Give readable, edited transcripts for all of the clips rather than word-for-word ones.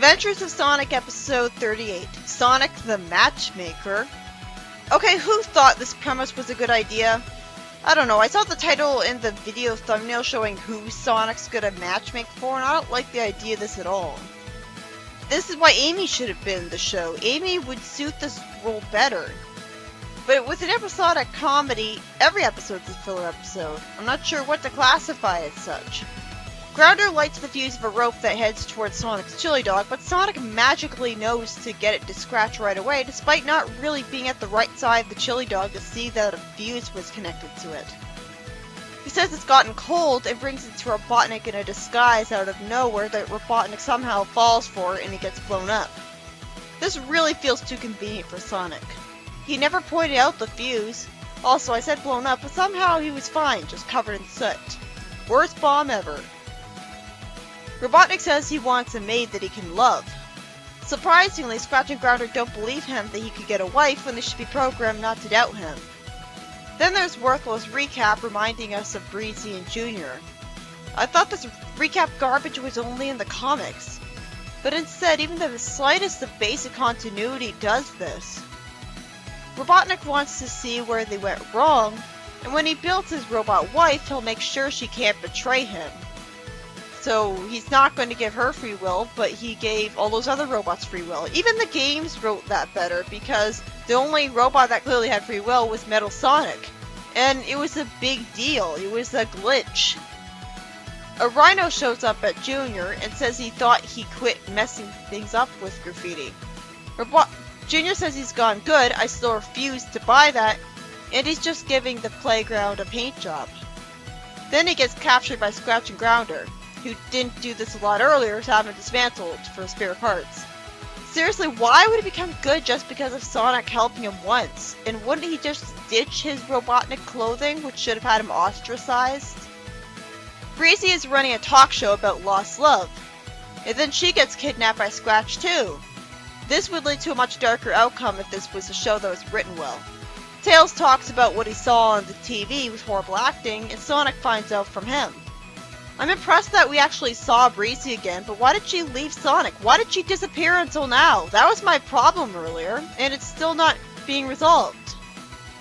Adventures of Sonic Episode 38, Sonic the Matchmaker. Okay, who thought this premise was a good idea? I don't know, I saw the title in the video thumbnail showing who Sonic's gonna matchmake for, and I don't like the idea of this at all. This is why Amy should have been in the show. Amy would suit this role better. But with an episodic comedy, every episode's a filler episode. I'm not sure what to classify as such. Grounder lights the fuse of a rope that heads towards Sonic's chili dog, but Sonic magically knows to get it to scratch right away, despite not really being at the right side of the chili dog to see that a fuse was connected to it. He says it's gotten cold and brings it to Robotnik in a disguise out of nowhere that Robotnik somehow falls for and he gets blown up. This really feels too convenient for Sonic. He never pointed out the fuse. Also, I said blown up, but somehow he was fine, just covered in soot. Worst bomb ever. Robotnik says he wants a maid that he can love. Surprisingly, Scratch and Grounder don't believe him that he could get a wife when they should be programmed not to doubt him. Then there's Worthless recap reminding us of Breezie and Junior. I thought this recap garbage was only in the comics, but instead even the slightest of basic continuity does this. Robotnik wants to see where they went wrong, and when he builds his robot wife, he'll make sure she can't betray him. So he's not going to give her free will, but he gave all those other robots free will. Even the games wrote that better, because the only robot that clearly had free will was Metal Sonic. And it was a big deal. It was a glitch. A rhino shows up at Junior and says he thought he quit messing things up with graffiti. Junior says he's gone good, I still refuse to buy that, and he's just giving the playground a paint job. Then he gets captured by Scratch and Grounder, who didn't do this a lot earlier to have him dismantled for spare parts. Seriously, why would he become good just because of Sonic helping him once? And wouldn't he just ditch his Robotnik clothing, which should have had him ostracized? Breezie is running a talk show about lost love, and then she gets kidnapped by Scratch too. This would lead to a much darker outcome if this was a show that was written well. Tails talks about what he saw on the TV with horrible acting, and Sonic finds out from him. I'm impressed that we actually saw Breezie again, but why did she leave Sonic? Why did she disappear until now? That was my problem earlier, and it's still not being resolved.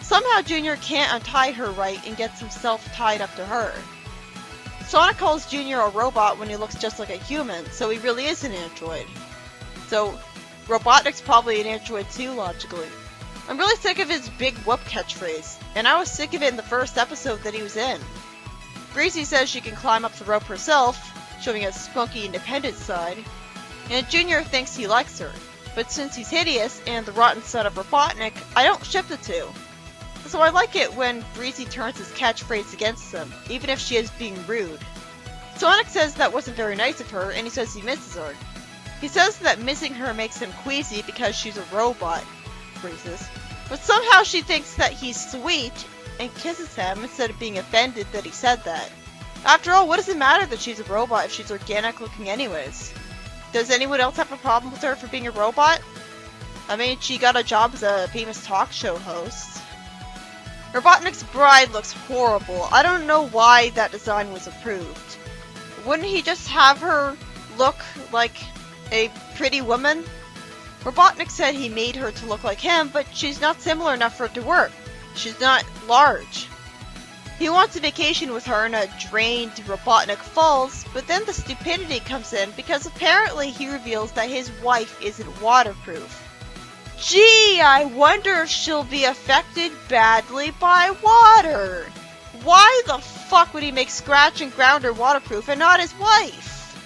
Somehow Junior can't untie her right and gets himself tied up to her. Sonic calls Junior a robot when he looks just like a human, so he really is an android. So Robotnik's probably an android too, logically. I'm really sick of his big whoop catchphrase, and I was sick of it in the first episode that he was in. Breezie says she can climb up the rope herself, showing a spunky independent side, and Junior thinks he likes her, but since he's hideous and the rotten son of Robotnik, I don't ship the two. So I like it when Breezie turns his catchphrase against him, even if she is being rude. Sonic says that wasn't very nice of her, and he says he misses her. He says that missing her makes him queasy because she's a robot, Breezes, but somehow she thinks that he's sweet and kisses him instead of being offended that he said that. After all, what does it matter that she's a robot if she's organic looking anyways? Does anyone else have a problem with her for being a robot? I mean, she got a job as a famous talk show host. Robotnik's bride looks horrible. I don't know why that design was approved. Wouldn't he just have her look like a pretty woman? Robotnik said he made her to look like him, but she's not similar enough for it to work. She's not large. He wants a vacation with her in a drained Robotnik Falls, but then the stupidity comes in because apparently he reveals that his wife isn't waterproof. Gee, I wonder if she'll be affected badly by water. Why the fuck would he make Scratch and Grounder waterproof and not his wife?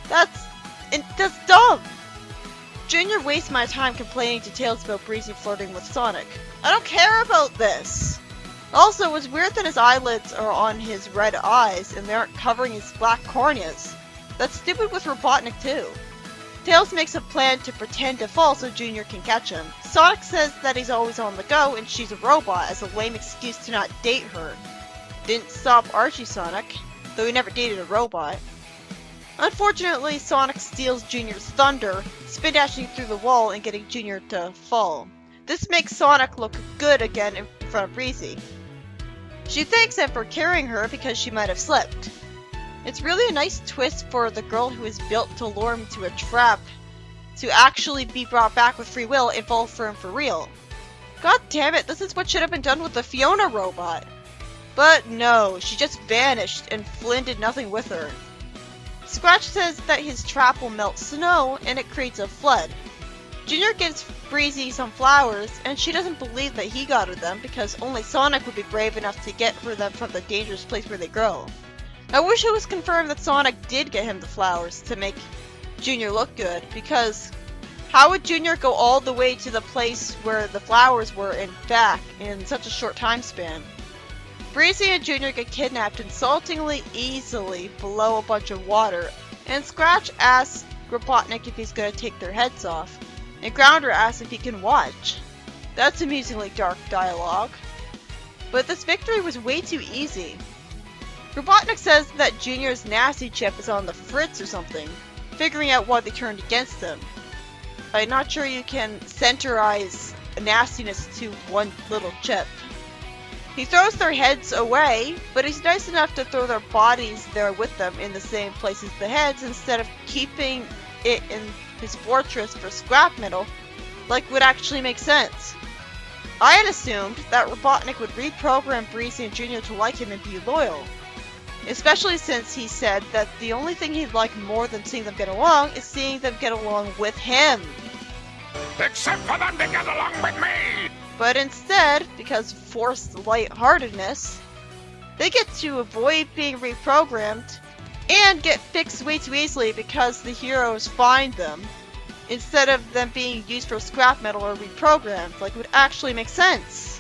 That's dumb. Junior wastes my time complaining to Tails about Breezie flirting with Sonic. I don't care about this! Also, it was weird that his eyelids are on his red eyes and they aren't covering his black corneas. That's stupid with Robotnik too. Tails makes a plan to pretend to fall so Junior can catch him. Sonic says that he's always on the go and she's a robot as a lame excuse to not date her. Didn't stop Archie Sonic, though he never dated a robot. Unfortunately, Sonic steals Junior's thunder, spin dashing through the wall and getting Junior to fall. This makes Sonic look good again in front of Breezie. She thanks him for carrying her because she might have slipped. It's really a nice twist for the girl who is built to lure him into a trap to actually be brought back with free will and fall for him for real. God damn it, this is what should have been done with the Fiona robot. But no, she just vanished and Flynn did nothing with her. Scratch says that his trap will melt snow and it creates a flood. Junior gives Breezie some flowers and she doesn't believe that he got her them because only Sonic would be brave enough to get her them from the dangerous place where they grow. I wish it was confirmed that Sonic did get him the flowers to make Junior look good, because how would Junior go all the way to the place where the flowers were and back in such a short time span? Breezie and Junior get kidnapped insultingly easily below a bunch of water, and Scratch asks Robotnik if he's gonna take their heads off, and Grounder asks if he can watch. That's amusingly dark dialogue. But this victory was way too easy. Robotnik says that Junior's nasty chip is on the fritz or something, figuring out why they turned against him. I'm not sure you can centerize nastiness to one little chip. He throws their heads away, but he's nice enough to throw their bodies there with them in the same place as the heads instead of keeping it in his fortress for scrap metal, like would actually make sense. I had assumed that Robotnik would reprogram Breezie and Junior to like him and be loyal. Especially since he said that the only thing he'd like more than seeing them get along is seeing them get along with him. Except for them to get along with me! But instead, because of forced lightheartedness, they get to avoid being reprogrammed and get fixed way too easily because the heroes find them, instead of them being used for scrap metal or reprogrammed, like would actually make sense.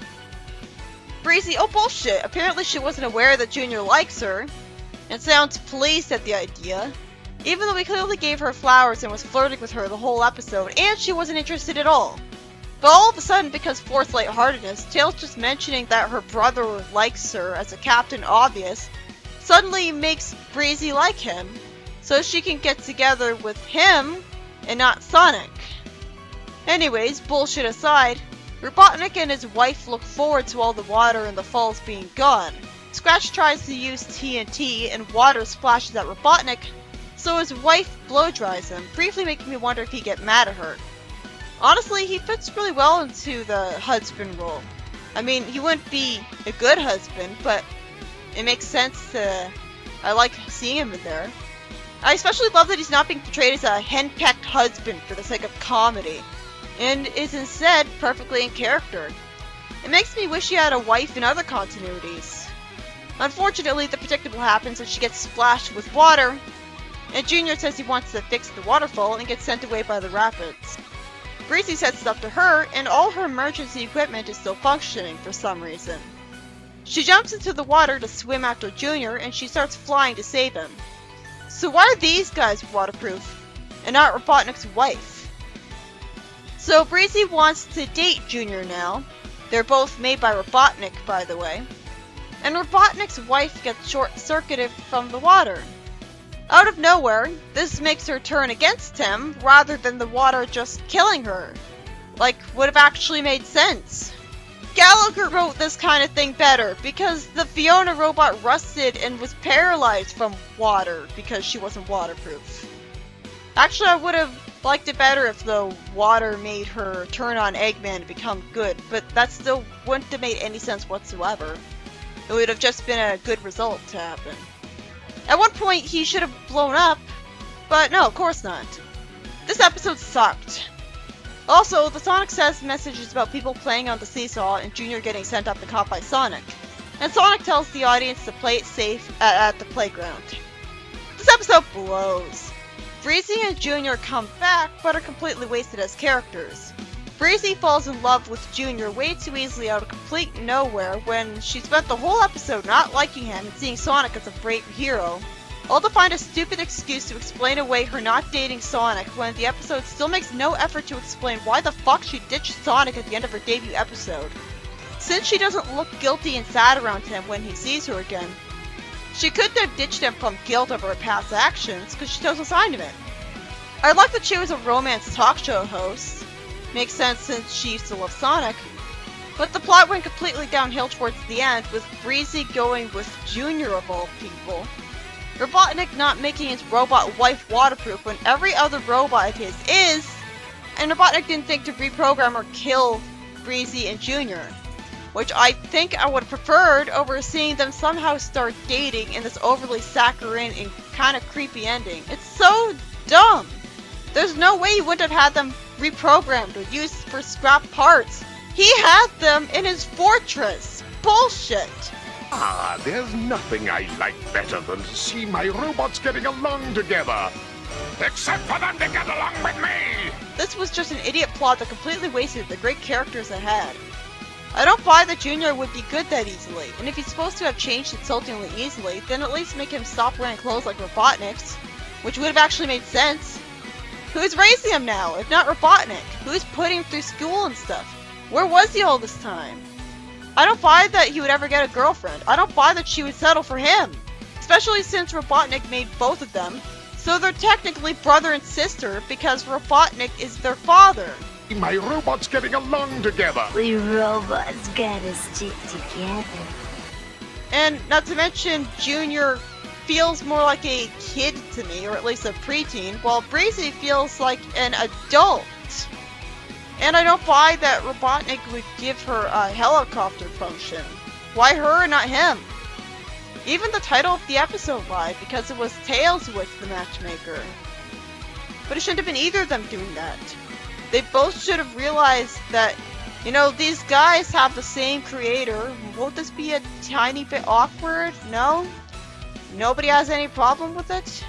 Breezie, oh bullshit, apparently she wasn't aware that Junior likes her, and sounds pleased at the idea, even though he clearly gave her flowers and was flirting with her the whole episode, and she wasn't interested at all. But all of a sudden, because forced lightheartedness, Tails just mentioning that her brother likes her as a captain obvious, suddenly makes Breezie like him, so she can get together with him and not Sonic. Anyways, bullshit aside, Robotnik and his wife look forward to all the water in the falls being gone. Scratch tries to use TNT and water splashes at Robotnik, so his wife blow dries him, briefly making me wonder if he'd get mad at her. Honestly, he fits really well into the husband role. I mean, he wouldn't be a good husband, but it makes sense to... I like seeing him in there. I especially love that he's not being portrayed as a henpecked husband for the sake of comedy, and is instead perfectly in character. It makes me wish he had a wife in other continuities. Unfortunately, the predictable happens when she gets splashed with water, and Junior says he wants to fix the waterfall and gets sent away by the rapids. Breezie sets it up to her, and all her emergency equipment is still functioning for some reason. She jumps into the water to swim after Junior, and she starts flying to save him. So why are these guys waterproof, and not Robotnik's wife? So Breezie wants to date Junior now. They're both made by Robotnik, by the way. And Robotnik's wife gets short-circuited from the water. Out of nowhere, this makes her turn against him, rather than the water just killing her. Like, would have actually made sense. Gallagher wrote this kind of thing better, because the Fiona robot rusted and was paralyzed from water, because she wasn't waterproof. Actually, I would have liked it better if the water made her turn on Eggman and become good, but that still wouldn't have made any sense whatsoever. It would have just been a good result to happen. At one point, he should have blown up, but no, of course not. This episode sucked. Also, the Sonic Says message is about people playing on the seesaw and Junior getting sent up and caught by Sonic. And Sonic tells the audience to play it safe at the playground. This episode blows. Breezie and Junior come back, but are completely wasted as characters. Breezie falls in love with Junior way too easily out of complete nowhere when she spent the whole episode not liking him and seeing Sonic as a brave hero, all to find a stupid excuse to explain away her not dating Sonic when the episode still makes no effort to explain why the fuck she ditched Sonic at the end of her debut episode. Since she doesn't look guilty and sad around him when he sees her again, she couldn't have ditched him from guilt over her past actions because she shows no sign of it. I like that she was a romance talk show host. Makes sense since she used to love Sonic. But the plot went completely downhill towards the end, with Breezie going with Junior of all people. Robotnik not making his robot wife waterproof when every other robot of his is, and Robotnik didn't think to reprogram or kill Breezie and Junior, which I think I would have preferred over seeing them somehow start dating in this overly saccharine and kind of creepy ending. It's so dumb. There's no way he wouldn't have had them reprogrammed or used for scrap parts. He had them in his fortress. Bullshit. Ah, there's nothing I like better than to see my robots getting along together. Except for them to get along with me! This was just an idiot plot that completely wasted the great characters it had. I don't buy that Junior would be good that easily, and if he's supposed to have changed insultingly easily, then at least make him stop wearing clothes like Robotnik's, which would have actually made sense. Who's raising him now, if not Robotnik? Who's putting him through school and stuff? Where was he all this time? I don't buy that he would ever get a girlfriend. I don't buy that she would settle for him. Especially since Robotnik made both of them. So they're technically brother and sister because Robotnik is their father. My robots getting along together. We robots gotta stick together. And not to mention, Junior feels more like a kid to me, or at least a preteen, while Breezie feels like an adult. And I don't buy that Robotnik would give her a helicopter function. Why her and not him? Even the title of the episode lied because it was Tails who was the matchmaker. But it shouldn't have been either of them doing that. They both should have realized that, you know, these guys have the same creator. Won't this be a tiny bit awkward? No? Nobody has any problem with it?